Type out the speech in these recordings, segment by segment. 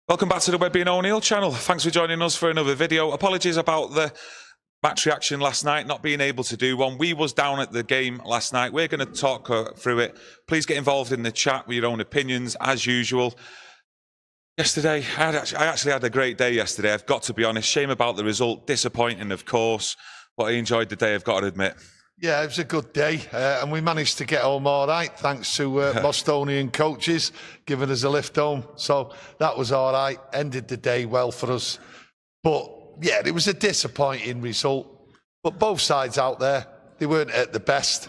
Welcome back to the Webby and O'Neill channel. Thanks for joining us for another video. Apologies about the match reaction last night, not being able to do one. We was down at the game last night. We're going to talk through it. Please get involved in the chat with your own opinions, as usual. Yesterday, I actually had a great day yesterday. I've got to be honest. Shame about the result. Disappointing, of course. But I enjoyed the day, I've got to admit. Yeah, it was a good day, and we managed to get home all right, thanks to Bostonian coaches giving us a lift home. So that was all right, ended the day well for us. But yeah, it was a disappointing result. But both sides out there, they weren't at the best.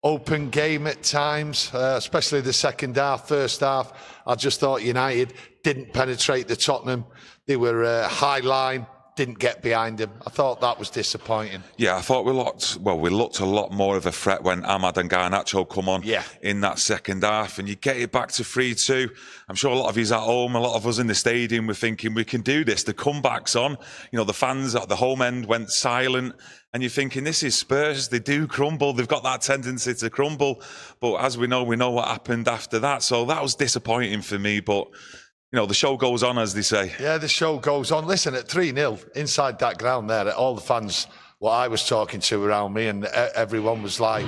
Open game at times, especially the second half. First half, I just thought United didn't penetrate the Tottenham. They were high line. Didn't get behind him. I thought that was disappointing. Yeah, I thought we looked a lot more of a threat when Ahmad and Garnacho come on in that second half, and you get it back to 3-2. I'm sure a lot of yous at home, a lot of us in the stadium were thinking we can do this. The comeback's on. You know, the fans at the home end went silent, and you're thinking, this is Spurs. They do crumble. They've got that tendency to crumble. But as we know what happened after that. So that was disappointing for me, but you know, the show goes on, as they say. Yeah, the show goes on. Listen, at 3-0, inside that ground there, all the fans, what I was talking to around me, and everyone was like,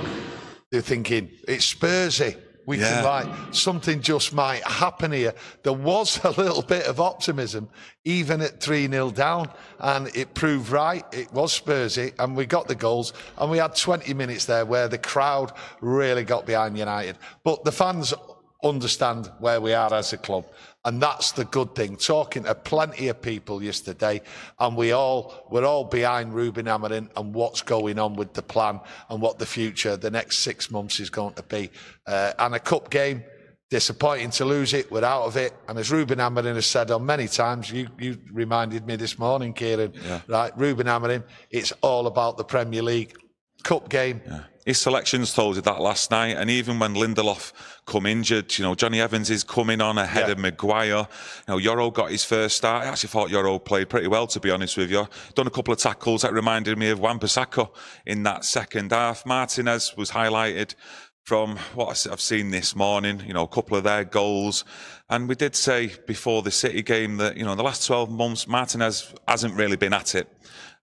they're thinking, it's Spursy. We can, like, something just might happen here. There was a little bit of optimism, even at 3-0 down, and it proved right. It was Spursy, and we got the goals, and we had 20 minutes there where the crowd really got behind United. But the fans understand where we are as a club. And that's the good thing. Talking to plenty of people yesterday, and we're all behind Ruben Amorim and what's going on with the plan and what the future, the next 6 months is going to be. And a cup game, disappointing to lose it. We're out of it. And as Ruben Amorim has said on many times, you reminded me this morning, Kieran, right? Ruben Amorim, it's all about the Premier League. Cup game. Yeah. His selections told you that last night, and even when Lindelof come injured, you know, Jonny Evans is coming on ahead of Maguire. You know, Yoro got his first start. I actually thought Yoro played pretty well, to be honest with you. Done a couple of tackles that reminded me of Wan-Bissaka in that second half. Martinez was highlighted from what I've seen this morning, you know, a couple of their goals. And we did say before the City game that, you know, in the last 12 months, Martinez hasn't really been at it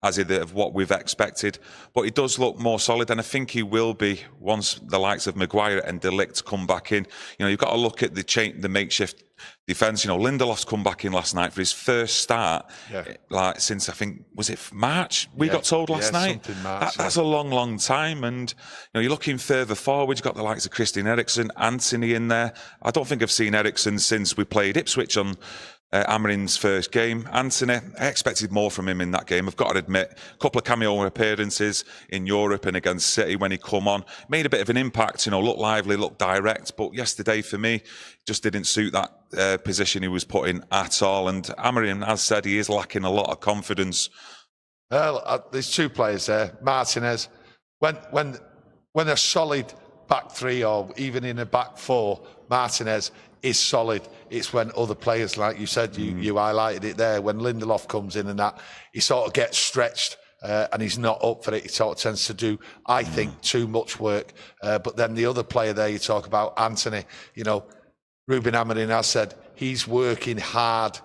as of what we've expected, but he does look more solid, and I think he will be once the likes of Maguire and De Ligt come back in. You know, you've got to look at the makeshift defence. You know, Lindelof's come back in last night for his first start, like since I think, was it March? We got told last night. That's a long time, and you know, you're looking further forward. You've got the likes of Christian Eriksen, Anthony in there. I don't think I've seen Eriksen since we played Ipswich on Amorim's first game. Anthony, I expected more from him in that game, I've got to admit. A couple of cameo appearances in Europe and against City when he come on. Made a bit of an impact, you know, looked lively, looked direct, but yesterday for me, just didn't suit that position he was put in at all. And Amorim has said he is lacking a lot of confidence. Well, there's two players there. Martinez, when a solid back three or even in a back four, Martinez is solid. It's when other players, like you said, you highlighted it there, when Lindelof comes in and that, he sort of gets stretched and he's not up for it. He sort of tends to do, I think, too much work. But then the other player there you talk about, Anthony, you know, Ruben Amorim has said he's working hard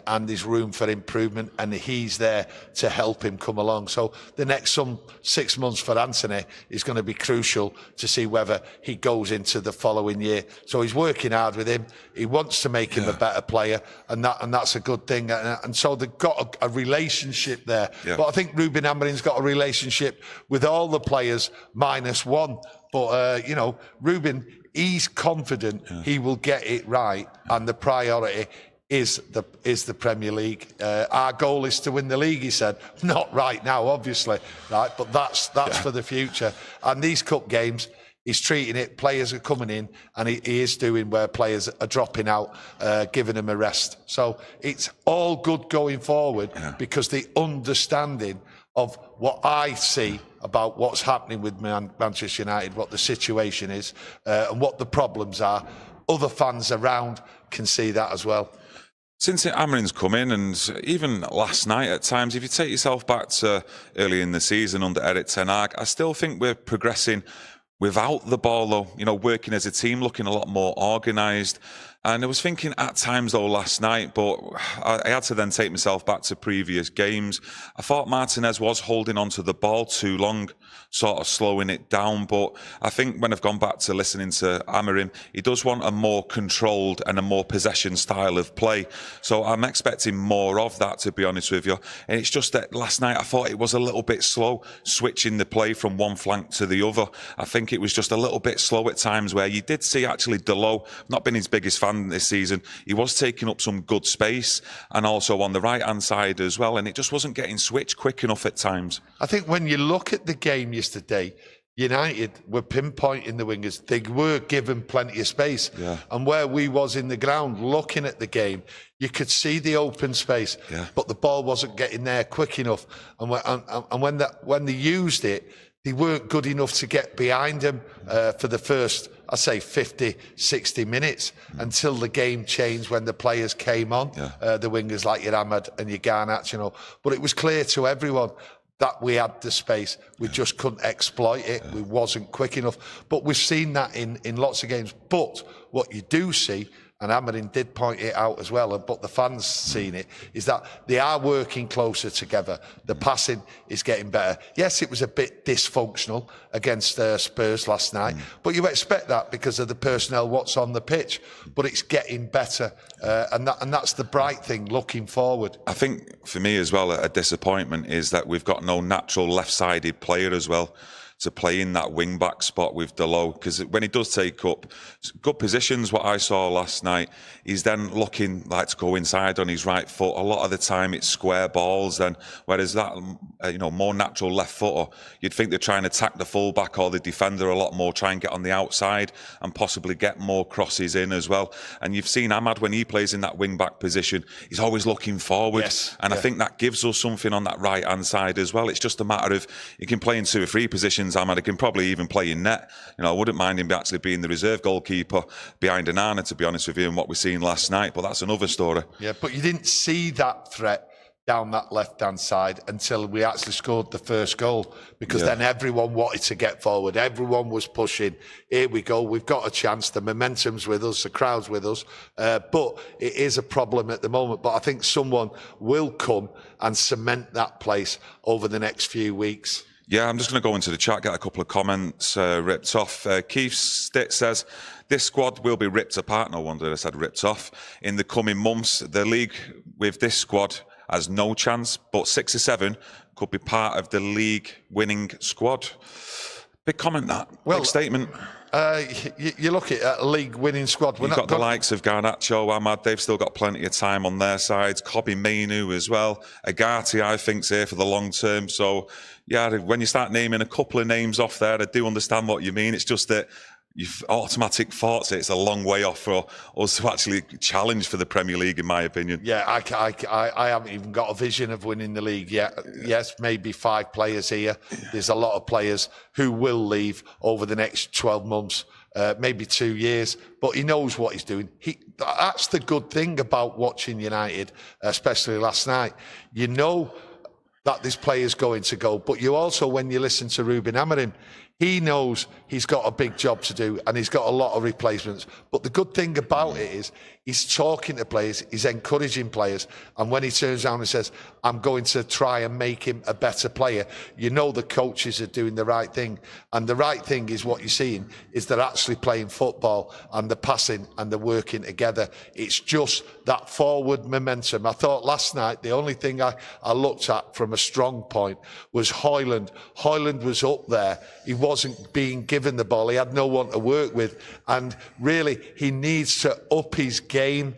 and there's room for improvement, and he's there to help him come along. So the next 6 months for Anthony is going to be crucial to see whether he goes into the following year. So he's working hard with him. He wants to make him a better player, and that's a good thing. And so they've got a relationship there. But I think Ruben Amorim's got a relationship with all the players minus one. But you know, Ruben, he's confident he will get it right, and the priority is the Premier League. Our goal is to win the league, he said. Not right now, obviously, right? But that's for the future. And these cup games, he's treating it, players are coming in, and he is doing where players are dropping out, giving them a rest. So it's all good going forward because the understanding of what I see about what's happening with Manchester United, what the situation is, and what the problems are, other fans around can see that as well. Since Amorim's come in, and even last night at times, if you take yourself back to early in the season under Erik ten Hag, I still think we're progressing without the ball, though. You know, working as a team, looking a lot more organised. And I was thinking at times, though, last night, but I had to then take myself back to previous games. I thought Martinez was holding onto the ball too long, sort of slowing it down. But I think when I've gone back to listening to Amorim, he does want a more controlled and a more possession style of play. So I'm expecting more of that, to be honest with you. And it's just that last night I thought it was a little bit slow, switching the play from one flank to the other. I think it was just a little bit slow at times, where you did see actually Diallo, not been his biggest fan this season, he was taking up some good space, and also on the right hand side as well, and it just wasn't getting switched quick enough at times. I think when you look at the game yesterday, United were pinpointing the wingers. They were given plenty of space. Yeah. And where we was in the ground looking at the game, you could see the open space, but the ball wasn't getting there quick enough. And when they used it, they weren't good enough to get behind him for the first, I say, 50, 60 minutes until the game changed when the players came on, the wingers like your Ahmad and your Garnacho, you know. But it was clear to everyone that we had the space. We just couldn't exploit it. We wasn't quick enough. But we've seen that in lots of games. But what you do see, and Amorim did point it out as well, but the fans seen it, is that they are working closer together. The passing is getting better. Yes, it was a bit dysfunctional against Spurs last night, but you expect that because of the personnel, what's on the pitch. But it's getting better, and that's the bright thing looking forward. I think for me as well, a disappointment is that we've got no natural left-sided player as well to play in that wing-back spot with Diallo, because when he does take up good positions, what I saw last night, he's then looking like to go inside on his right foot. A lot of the time it's square balls then, whereas that, more natural left footer, you'd think they're trying to attack the full-back or the defender a lot more, try and get on the outside and possibly get more crosses in as well. And you've seen Ahmad, when he plays in that wing-back position, he's always looking forward. Yes, and I think that gives us something on that right-hand side as well. It's just a matter of, he can play in 2 or 3 positions. Ahmad can probably even play in net. I wouldn't mind him actually being the reserve goalkeeper behind Onana, to be honest with you, and what we've seen last night. But that's another story. Yeah, but you didn't see that threat down that left-hand side until we actually scored the first goal, because then everyone wanted to get forward. Everyone was pushing. Here we go. We've got a chance. The momentum's with us. The crowd's with us. But it is a problem at the moment. But I think someone will come and cement that place over the next few weeks. Yeah, I'm just going to go into the chat, get a couple of comments ripped off. Keith Stitt says, this squad will be ripped apart. No wonder I said ripped off. In the coming months, the league with this squad has no chance, but 6 or 7 could be part of the league winning squad. Big comment, that. Big statement. You look at a league winning squad. You've got the likes of Garnacho, Ahmad, they've still got plenty of time on their sides. Kobbie Mainoo as well. Agati, I think, is here for the long term. So, yeah, when you start naming a couple of names off there, I do understand what you mean. It's just that you've automatic thoughts it's a long way off for us to actually challenge for the Premier League, in my opinion. Yeah, I haven't even got a vision of winning the league yet. Yes, maybe 5 players here. There's a lot of players who will leave over the next 12 months, maybe 2 years, but he knows what he's doing. That's the good thing about watching United, especially last night. You know that this player's going to go, but you also, when you listen to Ruben Amorim, he knows he's got a big job to do and he's got a lot of replacements. But the good thing about it is he's talking to players, he's encouraging players. And when he turns around and says, I'm going to try and make him a better player, you know the coaches are doing the right thing. And the right thing is what you're seeing is they're actually playing football and they're passing and they're working together. It's just that forward momentum. I thought last night, the only thing I looked at from a strong point was Højlund. Højlund was up there. He wasn't being given the ball. He had no one to work with. And really, he needs to up his game.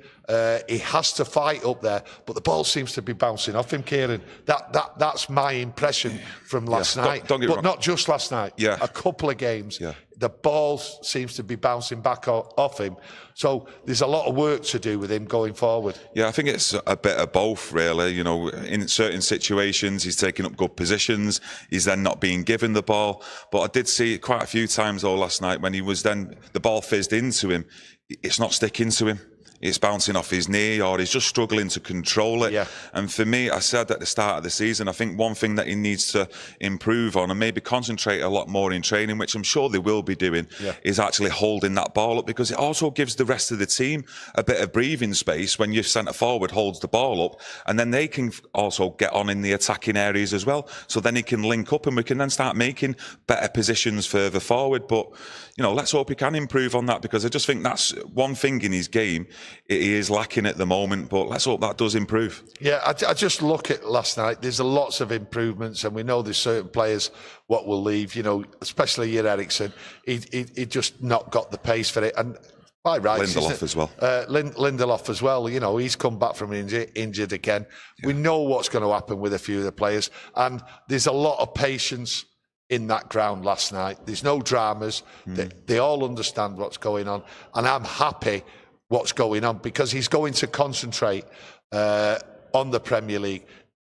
He has to fight up there, but the ball seems to be bouncing off him, Kieran. That's my impression from last night. Don't get but wrong. Not just last night. Yeah. A couple of games. Yeah. The ball seems to be bouncing back off him. So there's a lot of work to do with him going forward. Yeah, I think it's a bit of both, really. In certain situations, he's taking up good positions. He's then not being given the ball. But I did see it quite a few times, though, last night when he was then, the ball fizzed into him. It's not sticking to him. it's bouncing off his knee, or he's just struggling to control it. Yeah. And for me, I said at the start of the season, I think one thing that he needs to improve on and maybe concentrate a lot more in training, which I'm sure they will be doing, is actually holding that ball up, because it also gives the rest of the team a bit of breathing space when your centre forward holds the ball up, and then they can also get on in the attacking areas as well. So then he can link up and we can then start making better positions further forward. But, you know, let's hope he can improve on that, because I just think that's one thing in his game he is lacking at the moment. But let's hope that does improve. Yeah, I just look at last night. There's lots of improvements, and we know there's certain players what will leave, you know, especially your Eriksen. He just not got the pace for it. And quite right. Lindelof as well. Lindelof as well. You know, he's come back from injured again. Yeah. We know what's going to happen with a few of the players. And there's a lot of patience in that ground last night. There's no dramas. They all understand what's going on. And I'm happy what's going on, because he's going to concentrate on the Premier League.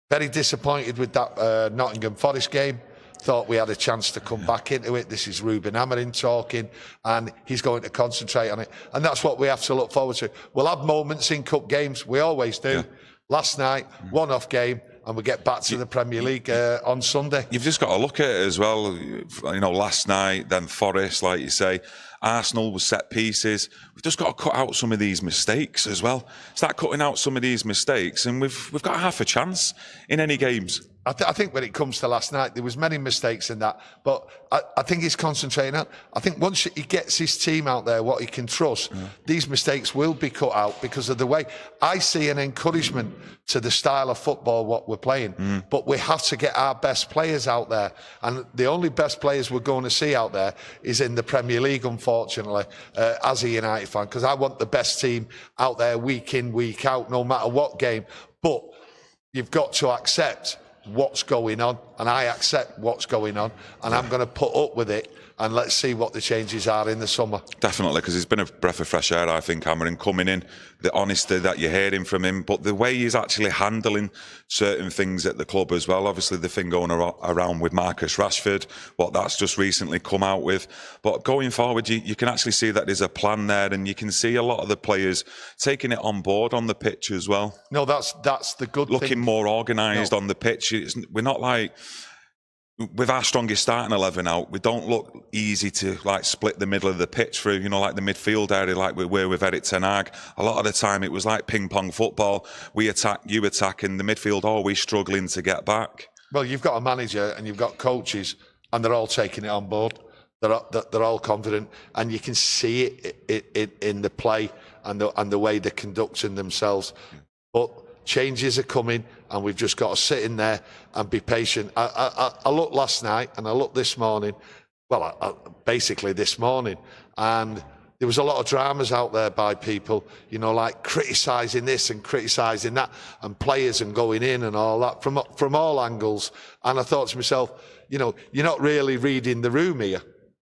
Very disappointed with that Nottingham Forest game. Thought we had a chance to come back into it. This is Ruben Amorim talking, and he's going to concentrate on it. And that's what we have to look forward to. We'll have moments in cup games. We always do. Yeah. Last night, one-off game, and we get back to the Premier League on Sunday. You've just got to look at it as well. You know, last night, then Forest, like you say. Arsenal was set pieces. We've just got to cut out some of these mistakes as well. Start cutting out some of these mistakes, and we've got half a chance in any games. I think when it comes to last night, there was many mistakes in that, but I think he's concentrating on. I think once he gets his team out there, what he can trust, these mistakes will be cut out, because of the way I see an encouragement to the style of football what we're playing. But we have to get our best players out there, and the only best players we're going to see out there is in the Premier League, unfortunately, as a United fan, because I want the best team out there week in, week out, no matter what game. But you've got to accept what's going on, and I accept what's going on, and I'm going to put up with it, and let's see what the changes are in the summer. Definitely, because it's been a breath of fresh air, I think, Amorim coming in, the honesty that you're hearing from him, but the way he's actually handling certain things at the club as well. Obviously, the thing going around with Marcus Rashford, what that's just recently come out with. But going forward, you can actually see that there's a plan there, and you can see a lot of the players taking it on board on the pitch as well. No, that's the good thing. Looking more organised on the pitch. We're not like... With our strongest starting 11 out, we don't look easy to like split the middle of the pitch through, you know, like the midfield area, like we were with Erik ten Hag. A lot of the time it was like ping-pong football. We attack, you attack, and the midfield always struggling to get back. Well, you've got a manager and you've got coaches, and they're all taking it on board. They're all confident, and you can see it in the play and the way they're conducting themselves. But changes are coming, and we've just got to sit in there and be patient. I looked last night and I looked this morning, basically this morning, and there was a lot of dramas out there by people, you know, like criticising this and criticising that, and players and going in and all that from all angles. And I thought to myself, you know, you're not really reading the room here.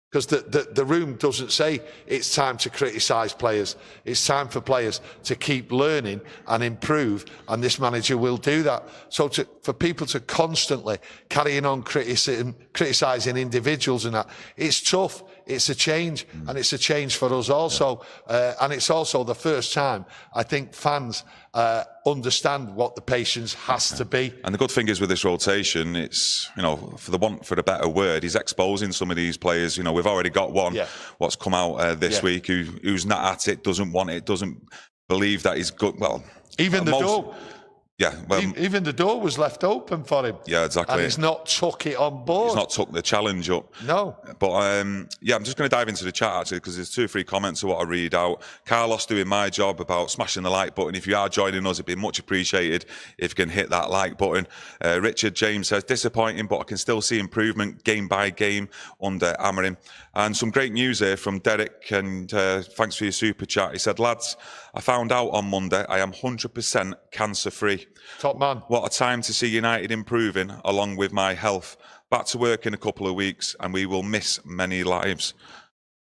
Because the room doesn't say it's time to criticise players. It's time for players to keep learning and improve, and this manager will do that. So for people to constantly carrying on criticising individuals and that, it's tough. It's a change, and it's a change for us also. And it's also the first time I think fans understand what the patience has to be. And the good thing is with this rotation, it's, you know, for a better word, he's exposing some of these players. You know, we've already got one what's come out this week who's not at it, doesn't want it, doesn't believe that he's good. Well, even the door. Yeah, well, even the door was left open for him. Yeah, exactly. And he's not took it on board. He's not took the challenge up. No. But yeah, I'm just going to dive into the chat actually, because there's 2 or 3 comments I want to read out. Carlos doing my job about smashing the like button. If you are joining us, it'd be much appreciated if you can hit that like button. Richard James says, disappointing, but I can still see improvement game by game under Amorim. And some great news here from Derek, and thanks for your super chat. He said, lads, I found out on Monday I am 100% cancer-free. Top man. What a time to see United improving along with my health. Back to work in a couple of weeks, and we will miss many lives.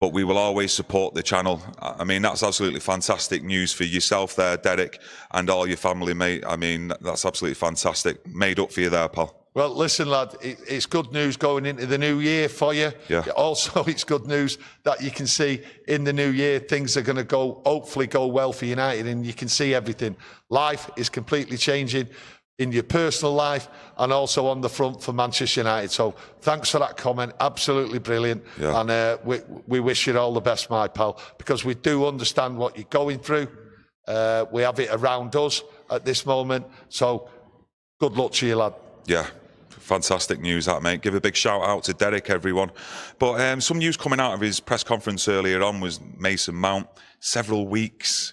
But we will always support the channel. I mean, that's absolutely fantastic news for yourself there, Derek, and all your family, mate. I mean, that's absolutely fantastic. Made up for you there, pal. Well, listen, lad, it's good news going into the new year for you. Yeah. Also, it's good news that you can see in the new year things are going to hopefully go well for United, and you can see everything. Life is completely changing in your personal life and also on the front for Manchester United. So thanks for that comment. Absolutely brilliant. Yeah. And we wish you all the best, my pal, because we do understand what you're going through. We have it around us at this moment. So good luck to you, lad. Yeah. Fantastic news, that, mate. Give a big shout out to Derek, everyone. But some news coming out of his press conference earlier on was Mason Mount. Several weeks.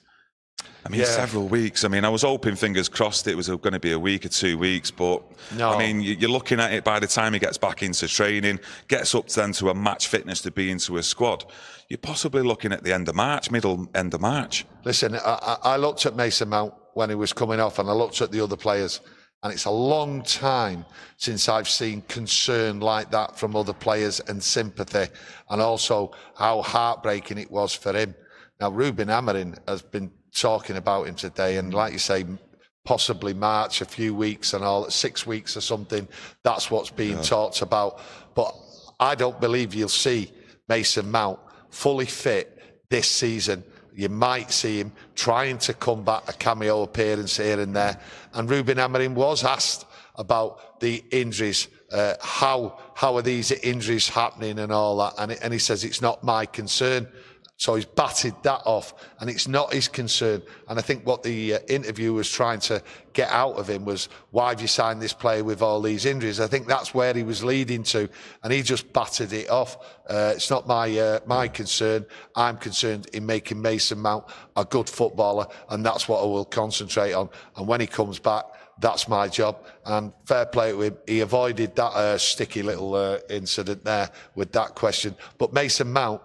Several weeks. I mean, I was hoping, fingers crossed, it was going to be a week or 2 weeks. But, no. I mean, you're looking at it by the time he gets back into training, gets up then to a match fitness to be into a squad. You're possibly looking at the end of March, end of March. Listen, I looked at Mason Mount when he was coming off, and I looked at the other players. And it's a long time since I've seen concern like that from other players and sympathy, and also how heartbreaking it was for him. Now, Ruben Amorim has been talking about him today, and like you say, possibly March, a few weeks and all, 6 weeks or something. That's what's being talked about. But I don't believe you'll see Mason Mount fully fit this season. You might see him trying to combat a cameo appearance here and there. And Ruben Amorim was asked about the injuries, how are these injuries happening and all that, and he says it's not my concern. So he's batted that off, and it's not his concern. And I think what the interview was trying to get out of him was, why have you signed this player with all these injuries? I think that's where he was leading to, and he just batted it off. It's not my concern. I'm concerned in making Mason Mount a good footballer, and that's what I will concentrate on. And when he comes back, that's my job. And fair play to him. He avoided that sticky little incident there with that question. But Mason Mount,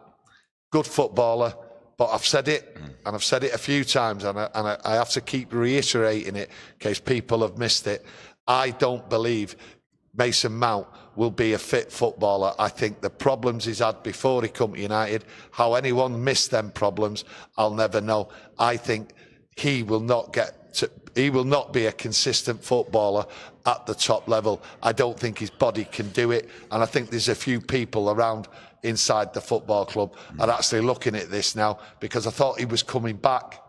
good footballer, but I've said it, and I've said it a few times, and I have to keep reiterating it in case people have missed it. I don't believe Mason Mount will be a fit footballer. I think the problems he's had before he come to United, how anyone missed them problems, I'll never know. I think he will not be a consistent footballer at the top level. I don't think his body can do it, and I think there's a few people around inside the football club are actually looking at this now, because I thought he was coming back,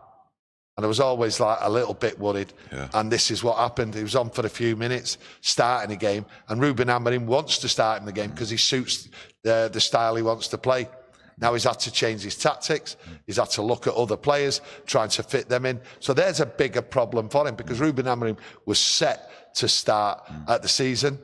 and I was always like a little bit worried. And this is what happened. He was on for a few minutes, starting a game, and Ruben Amorim wants to start in the game because he suits the style he wants to play. Now he's had to change his tactics. He's had to look at other players, trying to fit them in. So there's a bigger problem for him, because Ruben Amorim was set to start at the season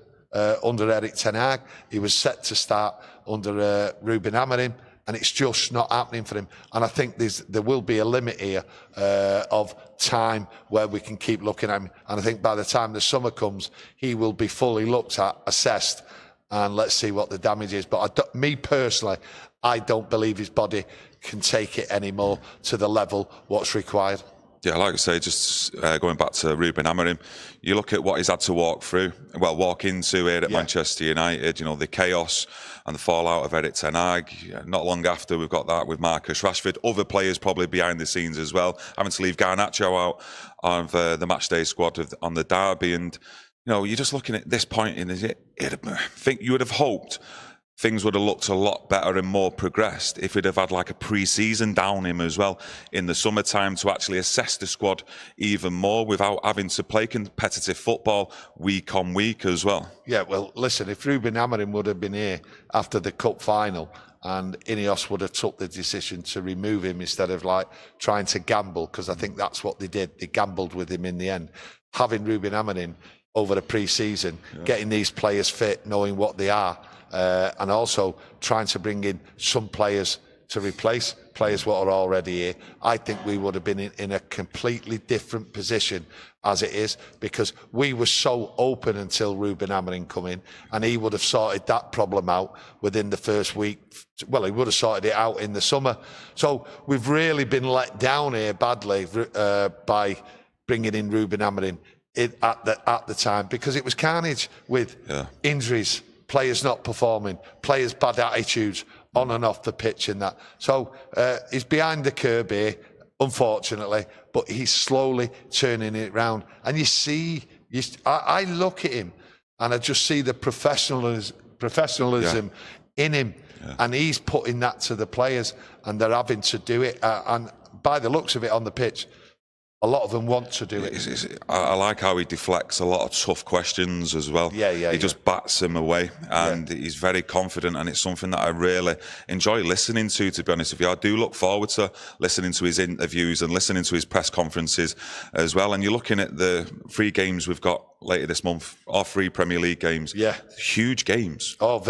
under Erik ten Hag. He was set to start under Ruben Amorim, and it's just not happening for him. And I think there will be a limit here of time where we can keep looking at him. And I think by the time the summer comes, he will be fully looked at, assessed, and let's see what the damage is. But me personally, I don't believe his body can take it anymore to the level what's required. Yeah, like I say, just going back to Ruben Amorim, you look at what he's had to walk into here at Manchester United, you know, the chaos and the fallout of Erik ten Hag. Not long after, we've got that with Marcus Rashford. Other players probably behind the scenes as well, having to leave Garnacho out of the matchday squad on the derby. And, you know, you're just looking at this point in it. I think you would have hoped things would have looked a lot better and more progressed if we'd have had like a pre-season down him as well in the summertime to actually assess the squad even more without having to play competitive football week on week as well. Yeah, well, listen, if Ruben Amorim would have been here after the cup final and Ineos would have took the decision to remove him instead of like trying to gamble, because I think that's what they did. They gambled with him in the end. Having Ruben Amorim over the pre-season, getting these players fit, knowing what they are, and also trying to bring in some players to replace players what are already here, I think we would have been in a completely different position as it is, because we were so open until Ruben Amorim come in, and he would have sorted that problem out within the first week. Well, he would have sorted it out in the summer. So we've really been let down here badly by bringing in Ruben Amorim at the time, because it was carnage with injuries, players not performing, players' bad attitudes on and off the pitch and that. So he's behind the curb here, unfortunately, but he's slowly turning it round. And you see, I look at him and I just see the professionalism in him, and he's putting that to the players, and they're having to do it. And by the looks of it on the pitch, a lot of them want to do it. I like how he deflects a lot of tough questions as well. He just bats them away, and he's very confident, and it's something that I really enjoy listening to be honest with you. I do look forward to listening to his interviews and listening to his press conferences as well. And you're looking at the 3 games we've got later this month, our 3 Premier League games. Huge games. Oh,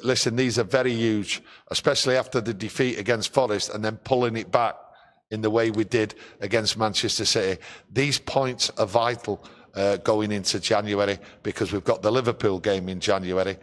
listen, these are very huge, especially after the defeat against Forest and then pulling it back in the way we did against Manchester City. These points are vital going into January, because we've got the Liverpool game in January.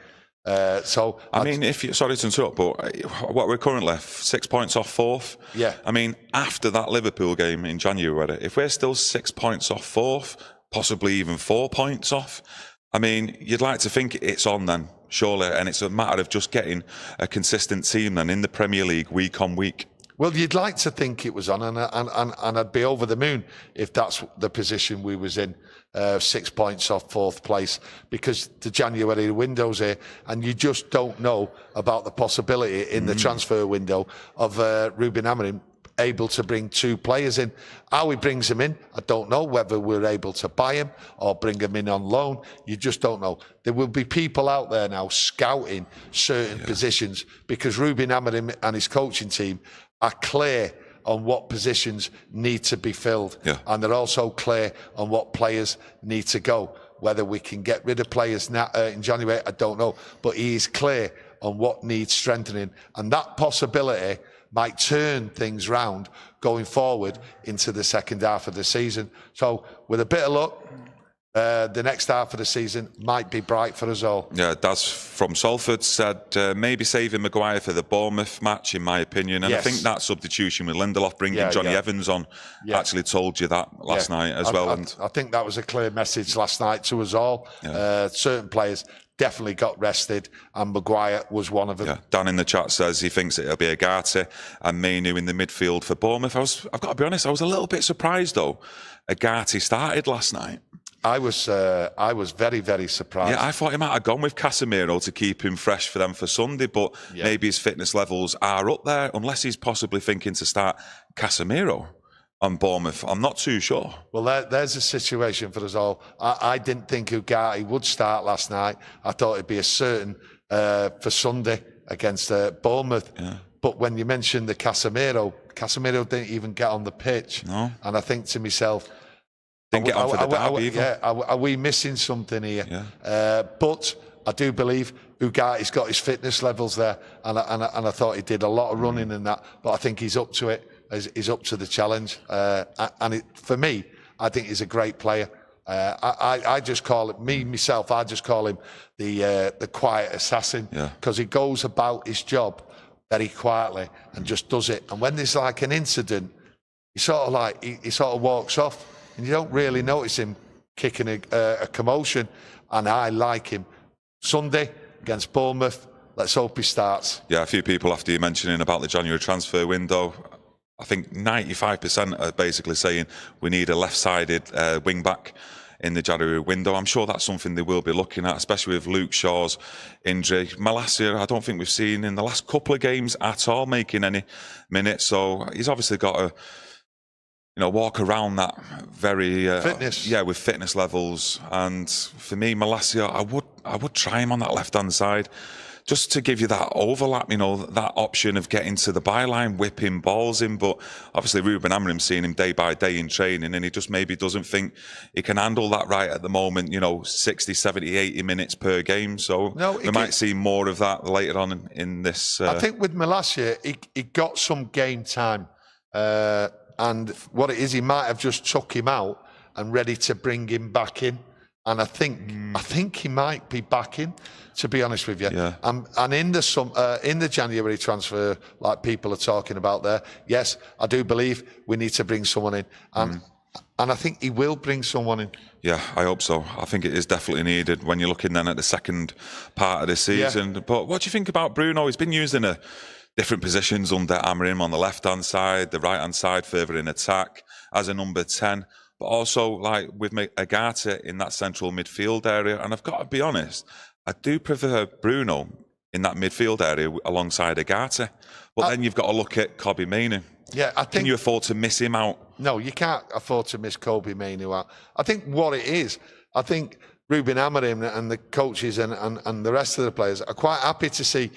So I mean, sorry to interrupt, but what we're currently 6 points off 4th. I mean, after that Liverpool game in January, if we're still 6 points off 4th, possibly even 4 points off, I mean, you'd like to think it's on then, surely, and it's a matter of just getting a consistent team then in the Premier League week on week. Well, you'd like to think it was on, and I'd be over the moon if that's the position we was in, 6 points off 4th place, because the January window's here, and you just don't know about the possibility in the transfer window of Ruben Amorim able to bring 2 players in. How he brings them in, I don't know. Whether we're able to buy him or bring him in on loan, you just don't know. There will be people out there now scouting certain positions, because Ruben Amorim and his coaching team are clear on what positions need to be filled, and they're also clear on what players need to go. Whether we can get rid of players now, in January, I don't know, but he is clear on what needs strengthening, and that possibility might turn things round going forward into the second half of the season. So with a bit of luck, the next half of the season might be bright for us all. Yeah, Daz from Salford said maybe saving Maguire for the Bournemouth match, in my opinion. And I think that substitution with Lindelof bringing Jonny Evans on actually told you that last night as well. I think that was a clear message last night to us all. Certain players definitely got rested, and Maguire was one of them. Dan in the chat says he thinks it'll be Agati and Mainu in the midfield for Bournemouth. I've got to be honest, I was a little bit surprised though. Agati started last night. I was very, very surprised. Yeah, I thought he might have gone with Casemiro to keep him fresh for them for Sunday, but maybe his fitness levels are up there, unless he's possibly thinking to start Casemiro on Bournemouth. I'm not too sure. Well, there's a situation for us all. I didn't think Ugarte would start last night. I thought it'd be a certain for Sunday against Bournemouth. But when you mentioned the Casemiro didn't even get on the pitch. No. And I think to myself, didn't get on for the derby either. Are we missing something here? But I do believe Ugarte's got his fitness levels there, and I thought he did a lot of running in that. But I think he's up to it. He's up to the challenge. For me, I think he's a great player. I just call it myself. I just call him the quiet assassin, because he goes about his job very quietly and just does it. And when there's like an incident, he sort of walks off. And you don't really notice him kicking a commotion, and I like him. Sunday against Bournemouth, let's hope he starts. Yeah, a few people after you mentioning about the January transfer window, I think 95% are basically saying we need a left-sided wing-back in the January window. I'm sure that's something they will be looking at, especially with Luke Shaw's injury. Malacia, I don't think we've seen in the last couple of games at all making any minutes, so he's obviously got to walk around that very fitness. With fitness levels. And for me, Malacia, I would try him on that left-hand side, just to give you that overlap, that option of getting to the byline, whipping balls in. But obviously, Ruben Amorim's seeing him day by day in training, and he just maybe doesn't think he can handle that right at the moment, 60, 70, 80 minutes per game. So we might see more of that later on in this. I think with Malacia, he got some game time. And what it is, he might have just took him out and ready to bring him back in. And I think he might be back in, to be honest with you. And in the January transfer, like people are talking about there, yes, I do believe we need to bring someone in. And I think he will bring someone in. Yeah, I hope so. I think it is definitely needed when you're looking then at the second part of the season. But what do you think about Bruno? He's been used in different positions under Amorim, on the left-hand side, the right-hand side, further in attack, as a number 10. but also like with Agata in that central midfield area. And I've got to be honest, I do prefer Bruno in that midfield area alongside Agata. But then you've got to look at Kobbie Mainoo. Yeah, I think. Can you afford to miss him out? No, you can't afford to miss Kobbie Mainoo out. I think what it is, I think Ruben Amorim and the coaches and the rest of the players are quite happy to see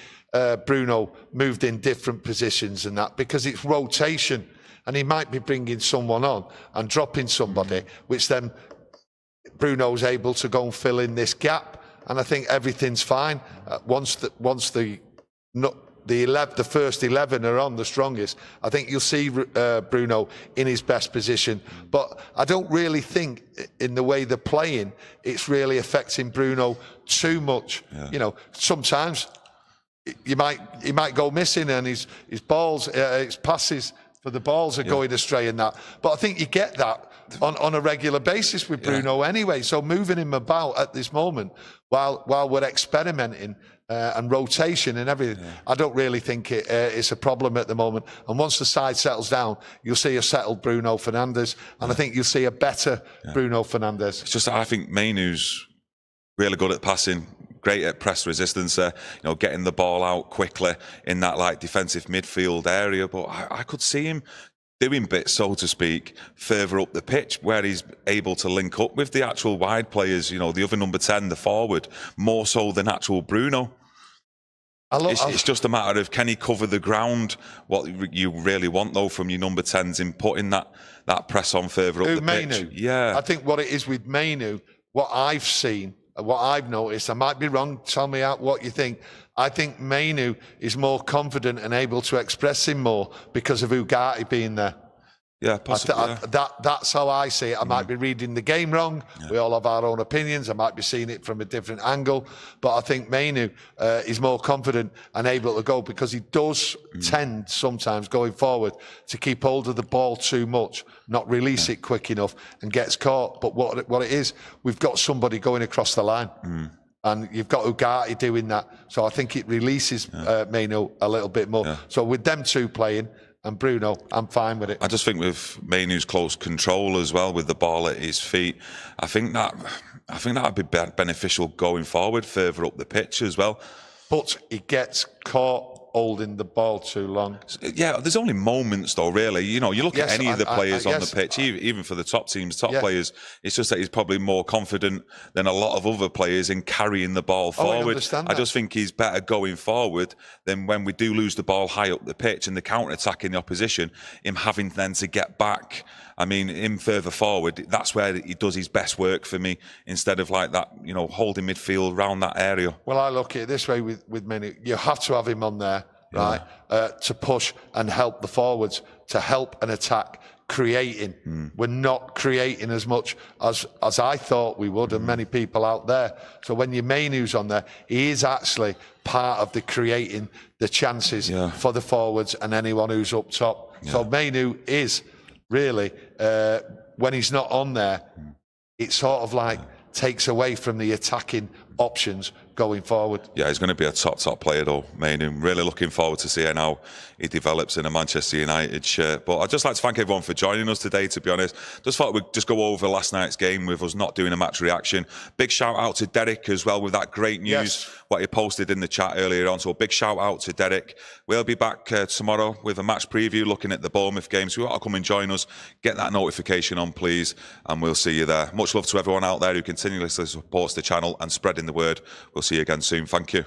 Bruno moved in different positions and that, because it's rotation, and he might be bringing someone on and dropping somebody, which then Bruno's able to go and fill in this gap. And I think everything's fine once the first 11 are on, the strongest. I think you'll see Bruno in his best position, but I don't really think in the way they're playing it's really affecting Bruno too much. Yeah. You know, sometimes he might go missing, and his balls, his passes for the balls are going astray and that. But I think you get that on a regular basis with Bruno anyway. So moving him about at this moment while we're experimenting and rotation and everything, I don't really think it's a problem at the moment. And once the side settles down, you'll see a settled Bruno Fernandes, and I think you'll see a better Bruno Fernandes. It's just that I think Mainoo's really good at passing, great at press resistance, you know, getting the ball out quickly in that like defensive midfield area. But I could see him doing bits, so to speak, further up the pitch, where he's able to link up with the actual wide players, you know, the other number 10, the forward, more so than actual Bruno. It's just a matter of, can he cover the ground? What you really want, though, from your number 10s in putting that press on further up the pitch. Yeah. I think what it is with Mainoo, what I've seen, what I've noticed, I might be wrong, tell me out what you think. I think Mainoo is more confident and able to express him more because of Ugarte being there. Yeah, possibly. That's how I see it. I might be reading the game wrong. We all have our own opinions. I might be seeing it from a different angle. But I think Mainoo is more confident and able to go, because he does tend sometimes going forward to keep hold of the ball too much, not release it quick enough, and gets caught. But what it is, we've got somebody going across the line. And you've got Ugarte doing that. So I think it releases Mainoo a little bit more. So with them two playing, and Bruno, I'm fine with it. I just think with Mainoo's close control as well, with the ball at his feet, I think that would be beneficial going forward, further up the pitch as well. But he gets caught holding the ball too long. Yeah, there's only moments though, really. You know, you look at any of the players on the pitch, even for the top teams, top players, it's just that he's probably more confident than a lot of other players in carrying the ball forward. I just think he's better going forward than when we do lose the ball high up the pitch and the counter-attacking the opposition, him having then to get back. I mean, him further forward, that's where he does his best work for me, instead of like that, you know, holding midfield around that area. Well, I look at it this way with Mainoo. You have to have him on there, right, to push and help the forwards, to help an attack, creating. We're not creating as much as I thought we would, and many people out there. So when your Mainoo's on there, he is actually part of the creating the chances for the forwards and anyone who's up top. So Mainoo is really, when he's not on there, it sort of like takes away from the attacking options going forward. Yeah, he's going to be a top player though, Mainoo. Really looking forward to seeing how he develops in a Manchester United shirt. But I'd just like to thank everyone for joining us today, to be honest. Just thought we'd just go over last night's game with us not doing a match reaction. Big shout out to Derek as well with that great news, what he posted in the chat earlier on. So a big shout out to Derek. We'll be back tomorrow with a match preview looking at the Bournemouth game. So you want to come and join us, get that notification on, please, and we'll see you there. Much love to everyone out there who continuously supports the channel and spreading the word. We'll see you again soon. Thank you.